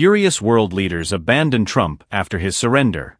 Furious world leaders abandon Trump after his surrender.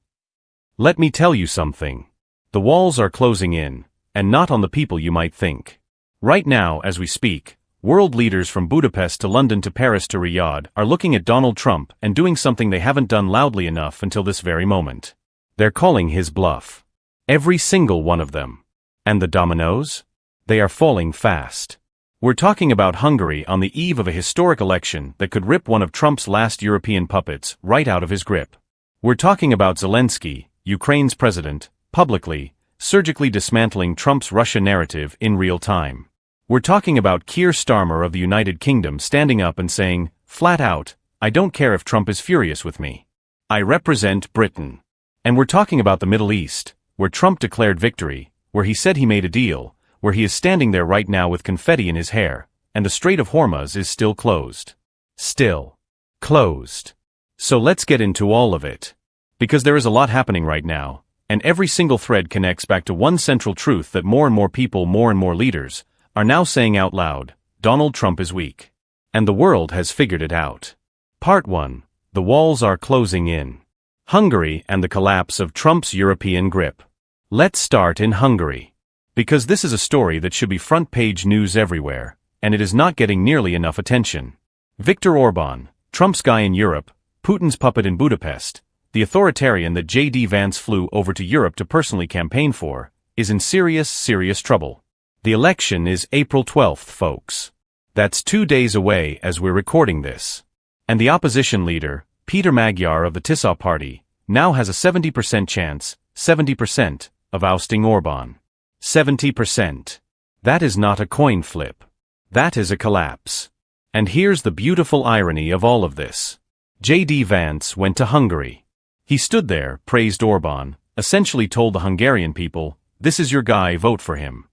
Let me tell you something. The walls are closing in, and not on the people you might think. Right now, as we speak, world leaders from Budapest to London to Paris to Riyadh are looking at Donald Trump and doing something they haven't done loudly enough until this very moment. They're calling his bluff. Every single one of them. And the dominoes? They are falling fast. We're talking about Hungary on the eve of a historic election that could rip one of Trump's last European puppets right out of his grip. We're talking about Zelensky, Ukraine's president, publicly, surgically dismantling Trump's Russia narrative in real time. We're talking about Keir Starmer of the United Kingdom standing up and saying, flat out, I don't care if Trump is furious with me. I represent Britain. And we're talking about the Middle East, where Trump declared victory, where he said he made a deal, where he is standing there right now with confetti in his hair, and the Strait of Hormuz is still closed. Still closed. So let's get into all of it. Because there is a lot happening right now, and every single thread connects back to one central truth that more and more people, more and more leaders, are now saying out loud: Donald Trump is weak. And the world has figured it out. Part 1. The walls are closing in. Hungary and the collapse of Trump's European grip. Let's start in Hungary. Because this is a story that should be front-page news everywhere, and it is not getting nearly enough attention. Viktor Orbán, Trump's guy in Europe, Putin's puppet in Budapest, the authoritarian that J.D. Vance flew over to Europe to personally campaign for, is in serious trouble. The election is April 12th, folks. That's 2 days away as we're recording this. And the opposition leader, Peter Magyar of the Tisza party, now has a 70% chance, 70%, of ousting Orbán. 70%. That is not a coin flip. That is a collapse. And here's the beautiful irony of all of this. J.D. Vance went to Hungary. He stood there, praised Orbán, essentially told the Hungarian people, this is your guy, vote for him.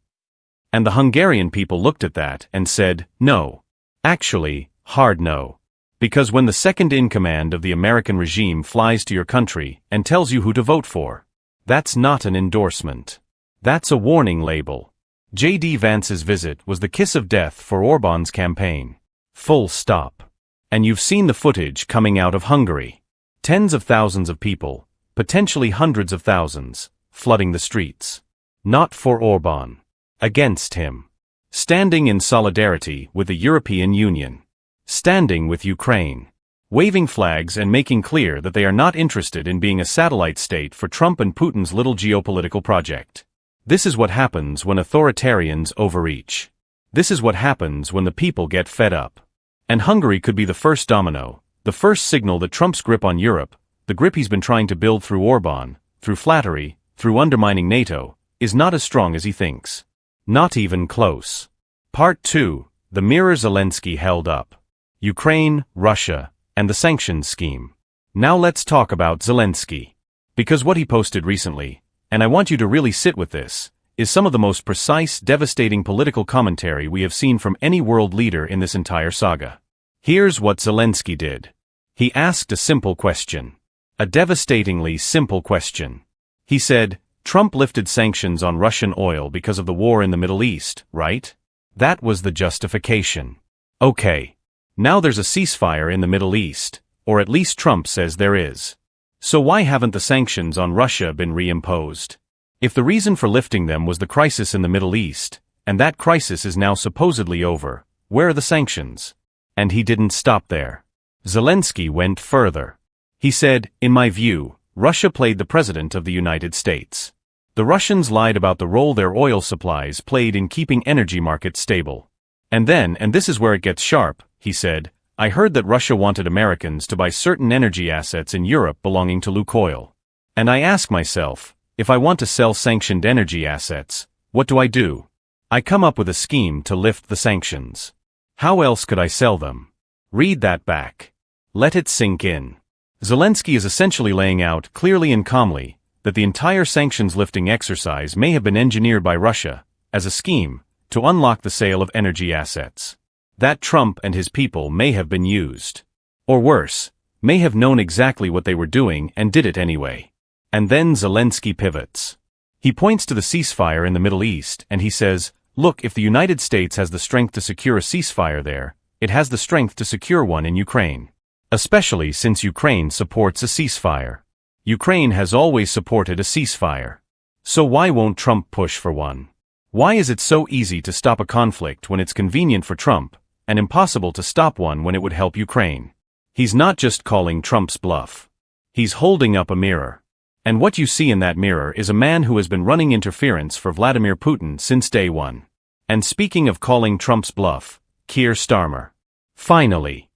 And the Hungarian people looked at that and said, no. Actually, hard no. Because when the second-in-command of the American regime flies to your country and tells you who to vote for, that's not an endorsement. That's a warning label. J.D. Vance's visit was the kiss of death for Orbán's campaign. Full stop. And you've seen the footage coming out of Hungary. Tens of thousands of people, potentially hundreds of thousands, flooding the streets. Not for Orbán. Against him. Standing in solidarity with the European Union. Standing with Ukraine. Waving flags and making clear that they are not interested in being a satellite state for Trump and Putin's little geopolitical project. This is what happens when authoritarians overreach. This is what happens when the people get fed up. And Hungary could be the first domino, the first signal that Trump's grip on Europe, the grip he's been trying to build through Orbán, through flattery, through undermining NATO, is not as strong as he thinks. Not even close. Part 2. The mirror Zelensky held up. Ukraine, Russia, and the sanctions scheme. Now let's talk about Zelensky. Because what he posted recently, and I want you to really sit with this, is some of the most precise, devastating political commentary we have seen from any world leader in this entire saga. Here's what Zelensky did. He asked a simple question. A devastatingly simple question. He said, Trump lifted sanctions on Russian oil because of the war in the Middle East, right? That was the justification. Okay. Now there's a ceasefire in the Middle East, or at least Trump says there is. So why haven't the sanctions on Russia been reimposed? If the reason for lifting them was the crisis in the Middle East, and that crisis is now supposedly over, where are the sanctions? And he didn't stop there. Zelensky went further. He said, in my view, Russia played the president of the United States. The Russians lied about the role their oil supplies played in keeping energy markets stable. And then, and this is where it gets sharp, he said, I heard that Russia wanted Americans to buy certain energy assets in Europe belonging to Lukoil. And I ask myself, if I want to sell sanctioned energy assets, what do? I come up with a scheme to lift the sanctions. How else could I sell them? Read that back. Let it sink in. Zelensky is essentially laying out clearly and calmly that the entire sanctions-lifting exercise may have been engineered by Russia, as a scheme, to unlock the sale of energy assets. That Trump and his people may have been used. Or worse, may have known exactly what they were doing and did it anyway. And then Zelensky pivots. He points to the ceasefire in the Middle East and he says, look, if the United States has the strength to secure a ceasefire there, it has the strength to secure one in Ukraine. Especially since Ukraine supports a ceasefire. Ukraine has always supported a ceasefire. So why won't Trump push for one? Why is it so easy to stop a conflict when it's convenient for Trump, and impossible to stop one when it would help Ukraine? He's not just calling Trump's bluff. He's holding up a mirror. And what you see in that mirror is a man who has been running interference for Vladimir Putin since day one. And speaking of calling Trump's bluff, Keir Starmer. Finally,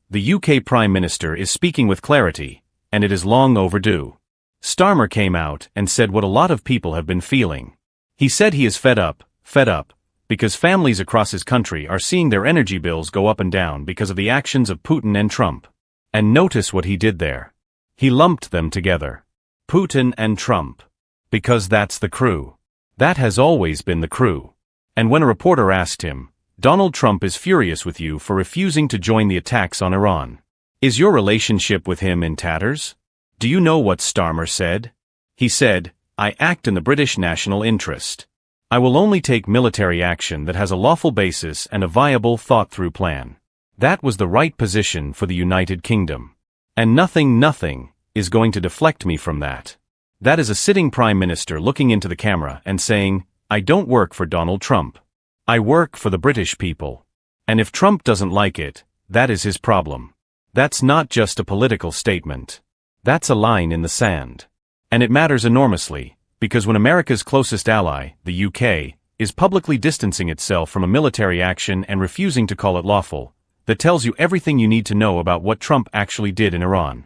the UK Prime Minister is speaking with clarity, and it is long overdue. Starmer came out and said what a lot of people have been feeling. He said he is fed up, because families across his country are seeing their energy bills go up and down because of the actions of Putin and Trump. And notice what he did there. He lumped them together. Putin and Trump. Because that's the crew. That has always been the crew. And when a reporter asked him, "Donald Trump is furious with you for refusing to join the attacks on Iran. Is your relationship with him in tatters?" Do you know what Starmer said? He said, "I act in the British national interest. I will only take military action that has a lawful basis and a viable, thought-through plan." That was the right position for the United Kingdom. And nothing is going to deflect me from that. That is a sitting Prime Minister looking into the camera and saying, "I don't work for Donald Trump. I work for the British people. And if Trump doesn't like it, that is his problem." That's not just a political statement. That's a line in the sand. And it matters enormously, because when America's closest ally, the UK, is publicly distancing itself from a military action and refusing to call it lawful, that tells you everything you need to know about what Trump actually did in Iran.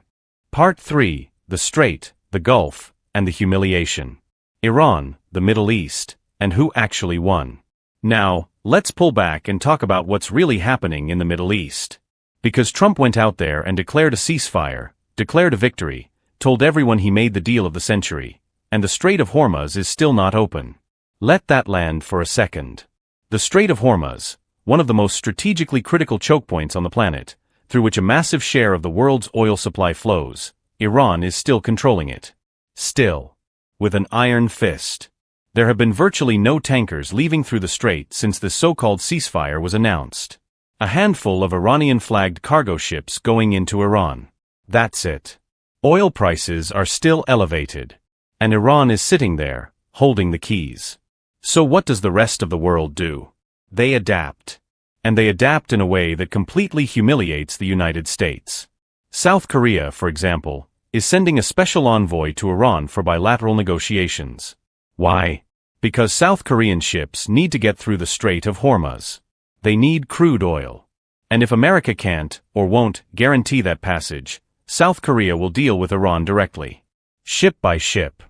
Part 3, the Strait, the Gulf, and the humiliation. Iran, the Middle East, and who actually won. Now, let's pull back and talk about what's really happening in the Middle East. Because Trump went out there and declared a ceasefire, declared a victory, told everyone he made the deal of the century, and the Strait of Hormuz is still not open. Let that land for a second. The Strait of Hormuz, one of the most strategically critical choke points on the planet, through which a massive share of the world's oil supply flows, Iran is still controlling it. Still. With an iron fist. There have been virtually no tankers leaving through the strait since the so-called ceasefire was announced. A handful of Iranian-flagged cargo ships going into Iran. That's it. Oil prices are still elevated. And Iran is sitting there, holding the keys. So what does the rest of the world do? They adapt. And they adapt in a way that completely humiliates the United States. South Korea, for example, is sending a special envoy to Iran for bilateral negotiations. Why? Because South Korean ships need to get through the Strait of Hormuz. They need crude oil. And if America can't, or won't, guarantee that passage, South Korea will deal with Iran directly. Ship by ship.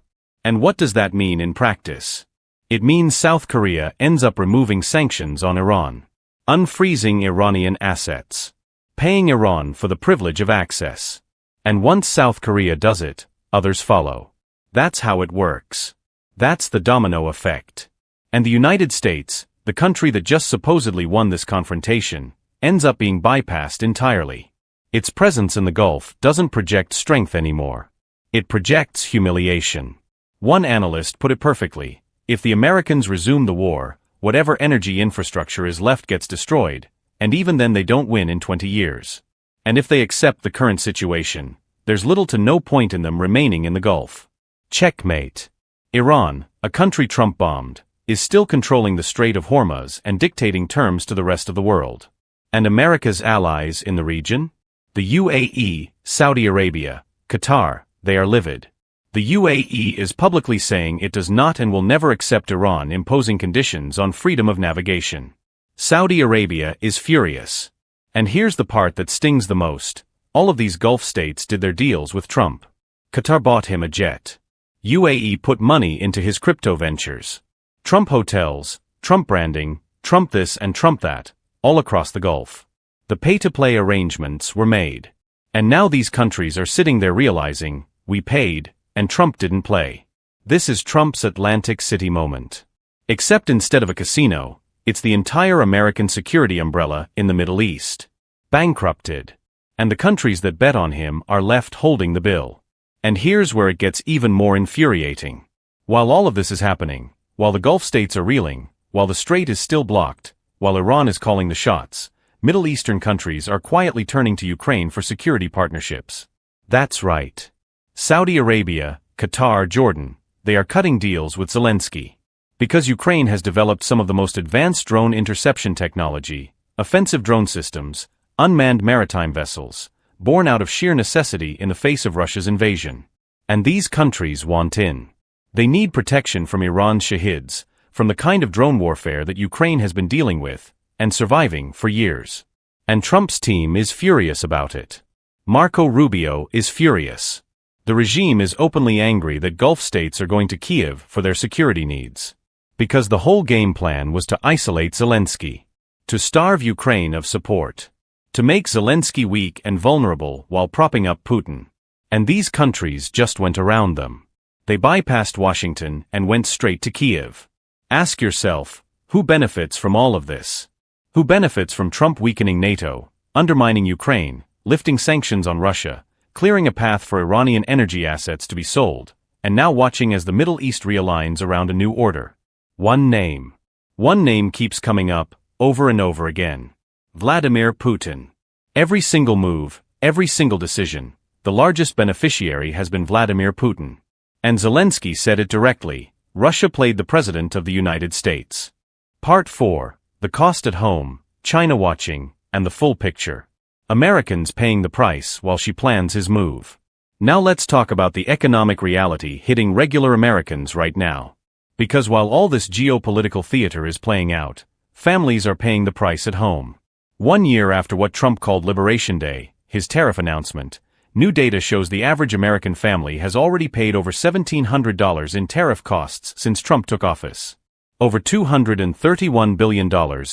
And what does that mean in practice? It means South Korea ends up removing sanctions on Iran. Unfreezing Iranian assets. Paying Iran for the privilege of access. And once South Korea does it, others follow. That's how it works. That's the domino effect. And the United States, the country that just supposedly won this confrontation, ends up being bypassed entirely. Its presence in the Gulf doesn't project strength anymore. It projects humiliation. One analyst put it perfectly: if the Americans resume the war, whatever energy infrastructure is left gets destroyed, and even then they don't win in 20 years. And if they accept the current situation, there's little to no point in them remaining in the Gulf. Checkmate. Iran, a country Trump bombed, is still controlling the Strait of Hormuz and dictating terms to the rest of the world. And America's allies in the region? The UAE, Saudi Arabia, Qatar, they are livid. The UAE is publicly saying it does not and will never accept Iran imposing conditions on freedom of navigation. Saudi Arabia is furious. And here's the part that stings the most: all of these Gulf states did their deals with Trump. Qatar bought him a jet. UAE put money into his crypto ventures. Trump hotels, Trump branding, Trump this and Trump that, all across the Gulf. The pay-to-play arrangements were made. And now these countries are sitting there realizing, we paid, and Trump didn't play. This is Trump's Atlantic City moment. Except instead of a casino, it's the entire American security umbrella in the Middle East. Bankrupted. And the countries that bet on him are left holding the bill. And here's where it gets even more infuriating. While all of this is happening, while the Gulf states are reeling, while the strait is still blocked, while Iran is calling the shots, Middle Eastern countries are quietly turning to Ukraine for security partnerships. That's right. Saudi Arabia, Qatar, Jordan, they are cutting deals with Zelensky. Because Ukraine has developed some of the most advanced drone interception technology, offensive drone systems, unmanned maritime vessels, born out of sheer necessity in the face of Russia's invasion. And these countries want in. They need protection from Iran's shahids, from the kind of drone warfare that Ukraine has been dealing with and surviving for years. And Trump's team is furious about it. Marco Rubio is furious. The regime is openly angry that Gulf states are going to Kiev for their security needs. Because the whole game plan was to isolate Zelensky, to starve Ukraine of support, to make Zelensky weak and vulnerable while propping up Putin. And these countries just went around them. They bypassed Washington and went straight to Kiev. Ask yourself, who benefits from all of this? Who benefits from Trump weakening NATO, undermining Ukraine, lifting sanctions on Russia, clearing a path for Iranian energy assets to be sold, and now watching as the Middle East realigns around a new order? One name. One name keeps coming up, over and over again. Vladimir Putin. Every single move, every single decision, the largest beneficiary has been Vladimir Putin. And Zelensky said it directly: Russia played the President of the United States. Part 4. The cost at home, China watching, and the full picture. Americans paying the price while she plans his move. Now let's talk about the economic reality hitting regular Americans right now. Because while all this geopolitical theater is playing out, families are paying the price at home. 1 year after what Trump called Liberation Day, his tariff announcement, new data shows the average American family has already paid over $1,700 in tariff costs since Trump took office. Over $231 billion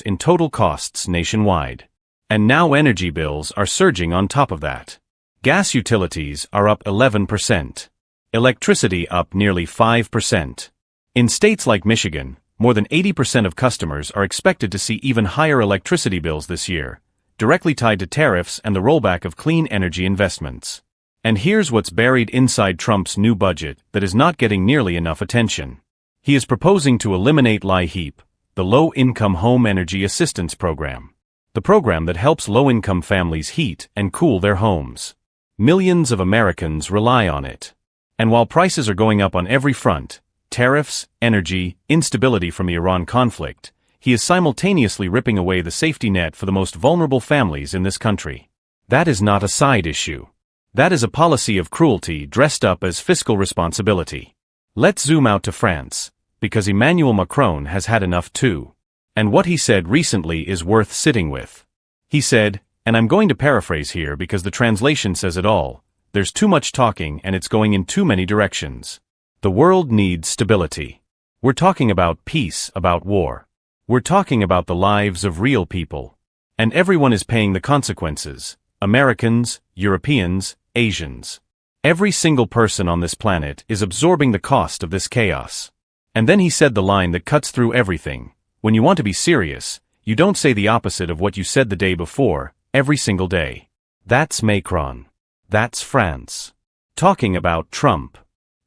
in total costs nationwide. And now energy bills are surging on top of that. Gas utilities are up 11%. Electricity up nearly 5%. In states like Michigan, more than 80% of customers are expected to see even higher electricity bills this year, directly tied to tariffs and the rollback of clean energy investments. And here's what's buried inside Trump's new budget that is not getting nearly enough attention. He is proposing to eliminate LIHEAP, the Low-Income Home Energy Assistance Program. The program that helps low-income families heat and cool their homes. Millions of Americans rely on it. And while prices are going up on every front, tariffs, energy, instability from the Iran conflict, he is simultaneously ripping away the safety net for the most vulnerable families in this country. That is not a side issue. That is a policy of cruelty dressed up as fiscal responsibility. Let's zoom out to France, because Emmanuel Macron has had enough too. And what he said recently is worth sitting with. He said, and I'm going to paraphrase here because the translation says it all, there's too much talking and it's going in too many directions. The world needs stability. We're talking about peace, about war. We're talking about the lives of real people. And everyone is paying the consequences. Americans, Europeans, Asians. Every single person on this planet is absorbing the cost of this chaos. And then he said the line that cuts through everything. When you want to be serious, you don't say the opposite of what you said the day before, every single day. That's Macron. That's France. Talking about Trump.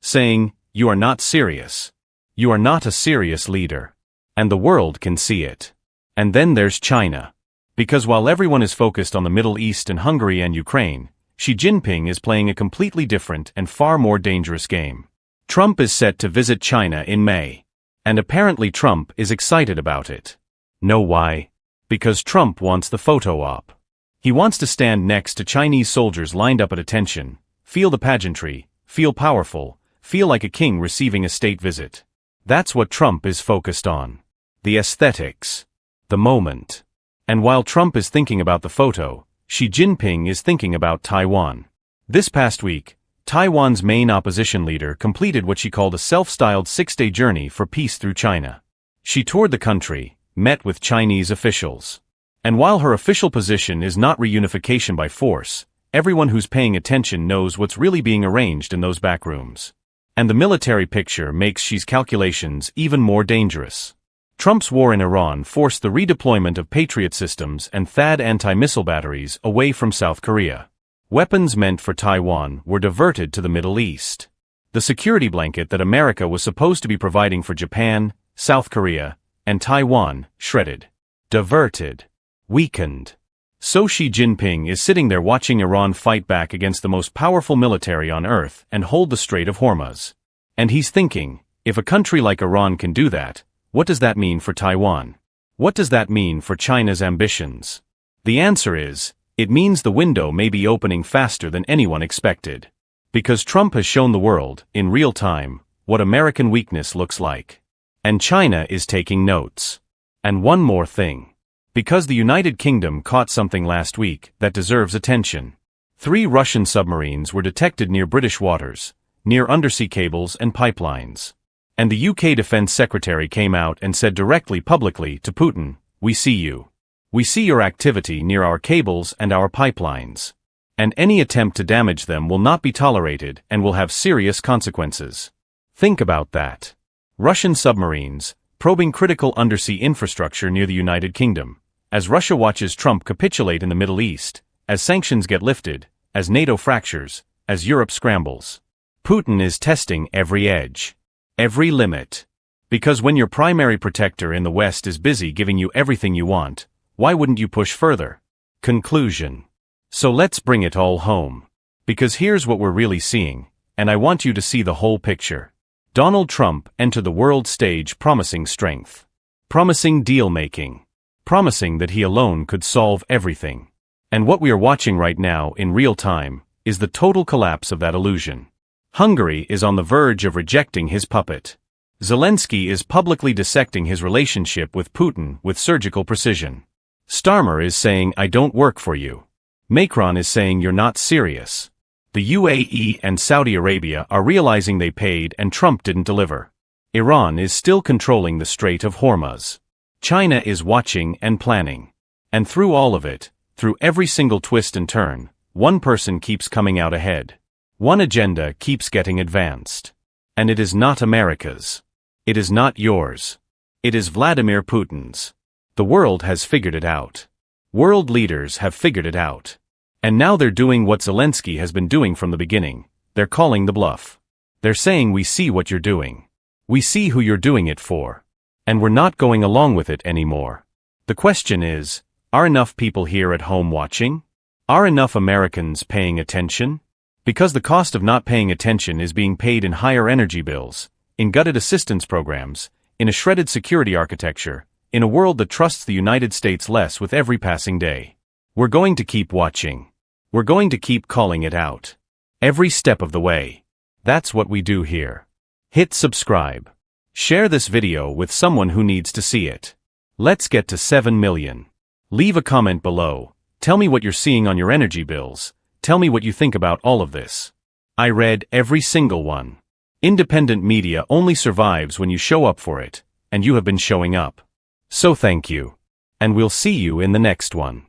Saying, you are not serious. You are not a serious leader. And the world can see it. And then there's China. Because while everyone is focused on the Middle East and Hungary and Ukraine, Xi Jinping is playing a completely different and far more dangerous game. Trump is set to visit China in May. And apparently Trump is excited about it. Know why? Because Trump wants the photo op. He wants to stand next to Chinese soldiers lined up at attention, feel the pageantry, feel powerful, feel like a king receiving a state visit. That's what Trump is focused on. The aesthetics. The moment. And while Trump is thinking about the photo, Xi Jinping is thinking about Taiwan. This past week, Taiwan's main opposition leader completed what she called a self-styled 6-day journey for peace through China. She toured the country, met with Chinese officials. And while her official position is not reunification by force, everyone who's paying attention knows what's really being arranged in those back rooms. And the military picture makes Xi's calculations even more dangerous. Trump's war in Iran forced the redeployment of Patriot systems and THAAD anti-missile batteries away from South Korea. Weapons meant for Taiwan were diverted to the Middle East. The security blanket that America was supposed to be providing for Japan, South Korea, and Taiwan, shredded. Diverted. Weakened. So Xi Jinping is sitting there watching Iran fight back against the most powerful military on earth and hold the Strait of Hormuz. And he's thinking, if a country like Iran can do that, what does that mean for Taiwan? What does that mean for China's ambitions? The answer is, it means the window may be opening faster than anyone expected. Because Trump has shown the world, in real time, what American weakness looks like. And China is taking notes. And one more thing. Because the United Kingdom caught something last week that deserves attention. 3 Russian submarines were detected near British waters, near undersea cables and pipelines. And the UK Defence Secretary came out and said directly publicly to Putin, "We see you. We see your activity near our cables and our pipelines. And any attempt to damage them will not be tolerated and will have serious consequences." Think about that. Russian submarines, probing critical undersea infrastructure near the United Kingdom, as Russia watches Trump capitulate in the Middle East, as sanctions get lifted, as NATO fractures, as Europe scrambles. Putin is testing every edge, every limit. Because when your primary protector in the West is busy giving you everything you want, why wouldn't you push further? Conclusion. So let's bring it all home. Because here's what we're really seeing, and I want you to see the whole picture. Donald Trump entered the world stage promising strength, promising deal-making, promising that he alone could solve everything. And what we are watching right now in real time is the total collapse of that illusion. Hungary is on the verge of rejecting his puppet. Zelensky is publicly dissecting his relationship with Putin with surgical precision. Starmer is saying, "I don't work for you." Macron is saying, "You're not serious." The UAE and Saudi Arabia are realizing they paid and Trump didn't deliver. Iran is still controlling the Strait of Hormuz. China is watching and planning. And through all of it, through every single twist and turn, one person keeps coming out ahead. One agenda keeps getting advanced. And it is not America's. It is not yours. It is Vladimir Putin's. The world has figured it out. World leaders have figured it out. And now they're doing what Zelensky has been doing from the beginning. They're calling the bluff. They're saying, "We see what you're doing. We see who you're doing it for. And we're not going along with it anymore." The question is, are enough people here at home watching? Are enough Americans paying attention? Because the cost of not paying attention is being paid in higher energy bills, in gutted assistance programs, in a shredded security architecture, in a world that trusts the United States less with every passing day. We're going to keep watching. We're going to keep calling it out. Every step of the way. That's what we do here. Hit subscribe. Share this video with someone who needs to see it. Let's get to 7 million. Leave a comment below. Tell me what you're seeing on your energy bills. Tell me what you think about all of this. I read every single one. Independent media only survives when you show up for it, and you have been showing up. So thank you. And we'll see you in the next one.